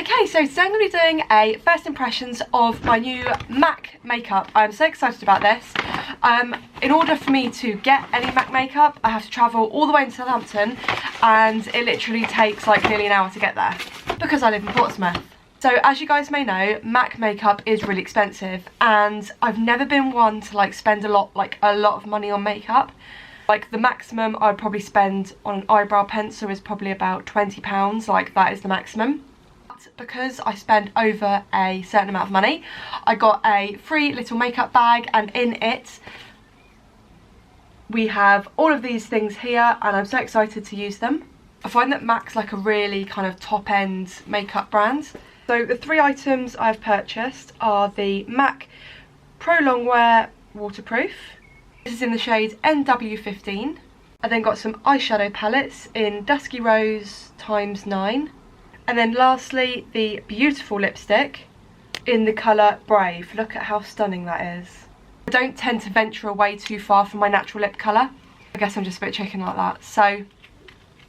Okay, so today I'm going to be doing a first impressions of my new MAC makeup. I'm so excited about this. In order for me to get any MAC makeup, I have to travel all the way to Southampton, and it literally takes like nearly an hour to get there because I live in Portsmouth. So as you guys may know, MAC makeup is really expensive, and I've never been one to like spend a lot of money on makeup. Like the maximum I'd probably spend on an eyebrow pencil is probably about £20, like that is the maximum. Because I spend over a certain amount of money, I got a free little makeup bag, and in it we have all of these things here, and I'm so excited to use them. I find that MAC's like a really kind of top-end makeup brand. So the three items I've purchased are the MAC Pro Longwear Waterproof. This is in the shade NW15. I then got some eyeshadow palettes in Dusky Rose ×9. And then lastly, the beautiful lipstick in the colour Brave. Look at how stunning that is. I don't tend to venture away too far from my natural lip colour. I guess I'm just a bit chicken like that. So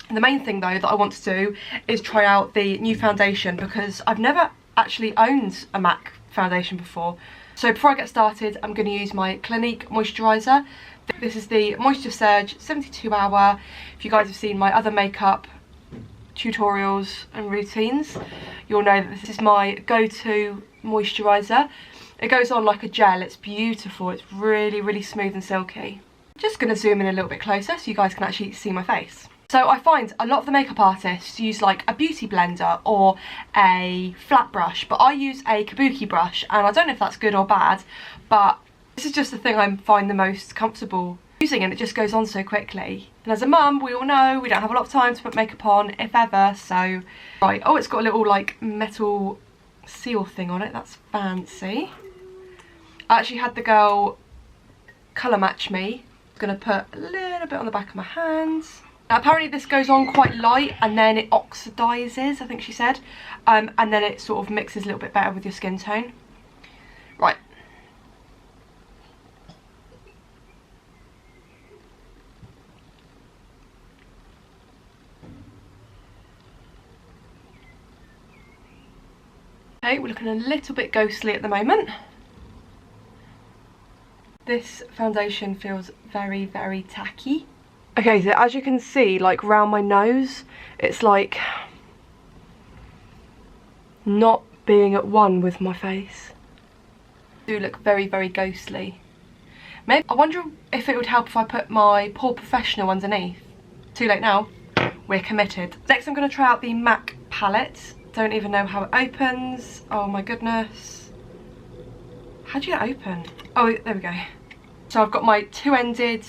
the main thing though that I want to do is try out the new foundation, because I've never actually owned a MAC foundation before. So before I get started, I'm going to use my Clinique moisturiser. This is the Moisture Surge 72 hour. If you guys have seen my other makeup tutorials and routines, you'll know that this is my go-to moisturiser. It goes on like a gel. It's beautiful. It's really smooth and silky. Just going to zoom in a little bit closer so you guys can actually see my face. So I find a lot of the makeup artists use like a beauty blender or a flat brush, but I use a kabuki brush, and I don't know if that's good or bad, but this is just the thing I find the most comfortable using, and it just goes on so quickly. And as a mum, we all know we don't have a lot of time to put makeup on, if ever, so... Right, oh, it's got a little like metal seal thing on it. That's fancy. I actually had the girl colour match me. I'm going to put a little bit on the back of my hands. Now, apparently this goes on quite light and then it oxidises, I think she said, and then it sort of mixes a little bit better with your skin tone. Right. Okay, we're looking a little bit ghostly at the moment. This foundation feels very tacky. Okay, so as you can see, like round my nose, it's like not being at one with my face. I do look very ghostly. Maybe I wonder if it would help if I put my Pore Professional underneath. Too late now. We're committed. Next, I'm going to try out the MAC palette. Don't even know how it opens. Oh my goodness. How do you open? Oh, there we go. So I've got my two-ended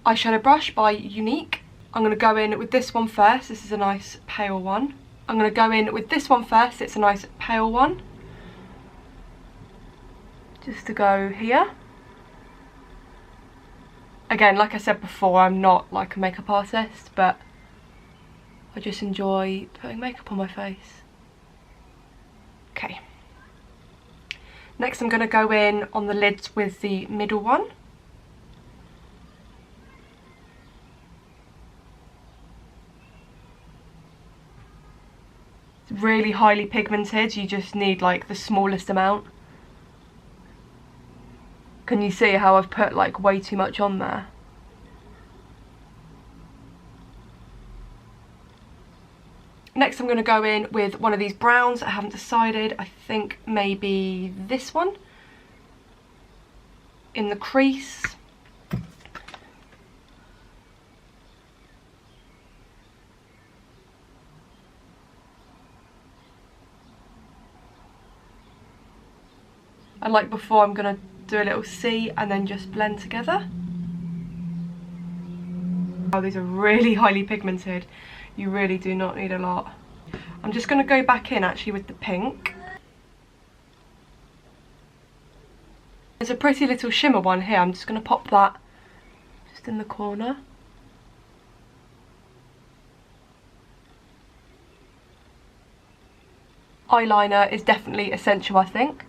eyeshadow brush by Unique. I'm going to go in with this one first. This is a nice pale one. I'm going to go in with this one first. It's a nice pale one. Just to go here. Again, like I said before, I'm not like a makeup artist, but I just enjoy putting makeup on my face. Okay. Next, I'm going to go in on the lids with the middle one. It's really highly pigmented. You just need like the smallest amount. Can you see how I've put like way too much on there? Next, I'm going to go in with one of these browns. I haven't decided. I think maybe this one in the crease. And like before, I'm going to do a little C and then just blend together. Oh, these are really highly pigmented. You really do not need a lot. I'm just going to go back in actually with the pink. There's a pretty little shimmer one here. I'm just going to pop that just in the corner. Eyeliner is definitely essential, I think.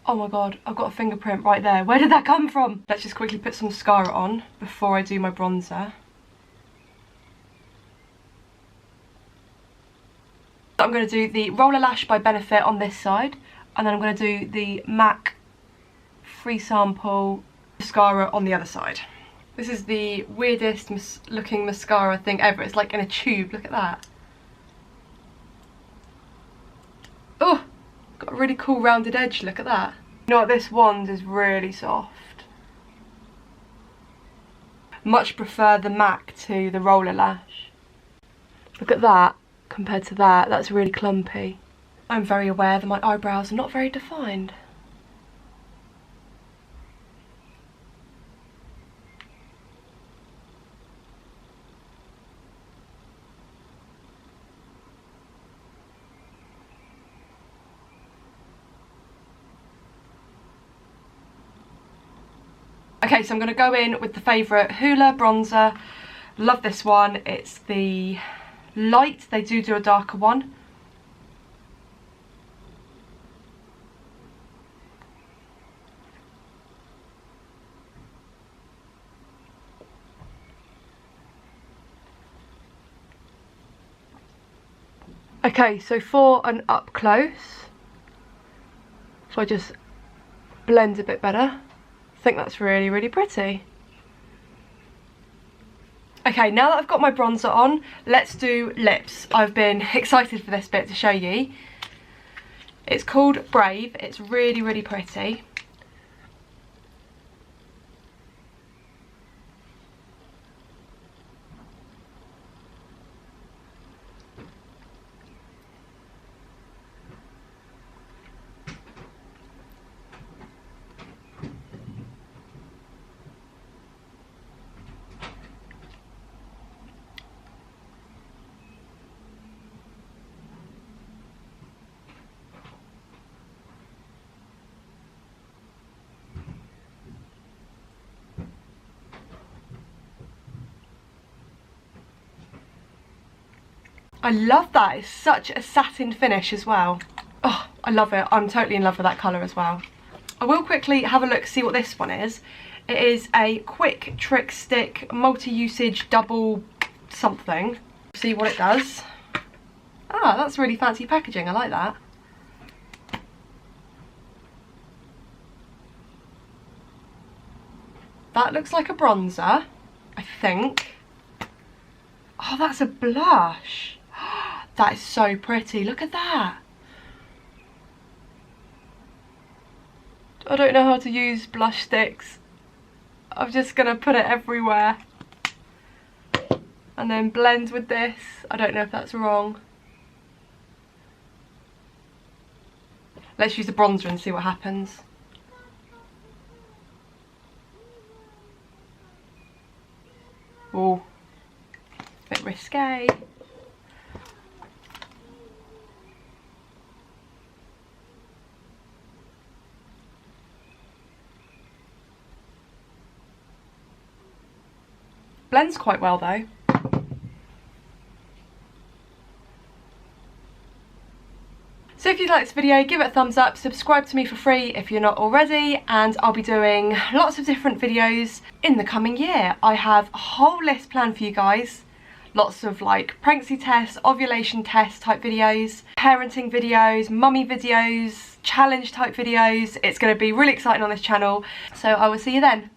Oh my god, I've got a fingerprint right there. Where did that come from? Let's just quickly put some mascara on before I do my bronzer. I'm going to do the Roller Lash by Benefit on this side, and then I'm going to do the MAC Free Sample mascara on the other side. This is the weirdest looking mascara thing ever. It's like in a tube, look at that. Oh, got a really cool rounded edge, look at that. You know what, this wand is really soft. Much prefer the MAC to the Roller Lash. Look at that. Compared to that, that's really clumpy. I'm very aware that my eyebrows are not very defined. Okay, so I'm going to go in with the favourite Hoola bronzer. Love this one. It's the light. They do a darker one. Okay, so for an up close, so I just blend a bit better. I think that's really, really pretty. Okay, now that I've got my bronzer on, let's do lips. I've been excited for this bit to show you. It's called Brave. It's really, really pretty. I love that. It's such a satin finish as well. Oh, I love it. I'm totally in love with that colour as well. I will quickly have a look, see what this one is. It is a quick trick stick multi-usage double something. See what it does. Ah, that's really fancy packaging. I like that. That looks like a bronzer, I think. Oh, that's a blush. That is so pretty. Look at that. I don't know how to use blush sticks. I'm just going to put it everywhere. And then blend with this. I don't know if that's wrong. Let's use the bronzer and see what happens. Oh, a bit risque. Blends quite well though. So if you liked this video, give it a thumbs up, subscribe to me for free if you're not already, and I'll be doing lots of different videos in the coming year. I have a whole list planned for you guys. Lots of like pregnancy tests, ovulation test type videos, parenting videos, mummy videos, challenge type videos. It's going to be really exciting on this channel. So I will see you then.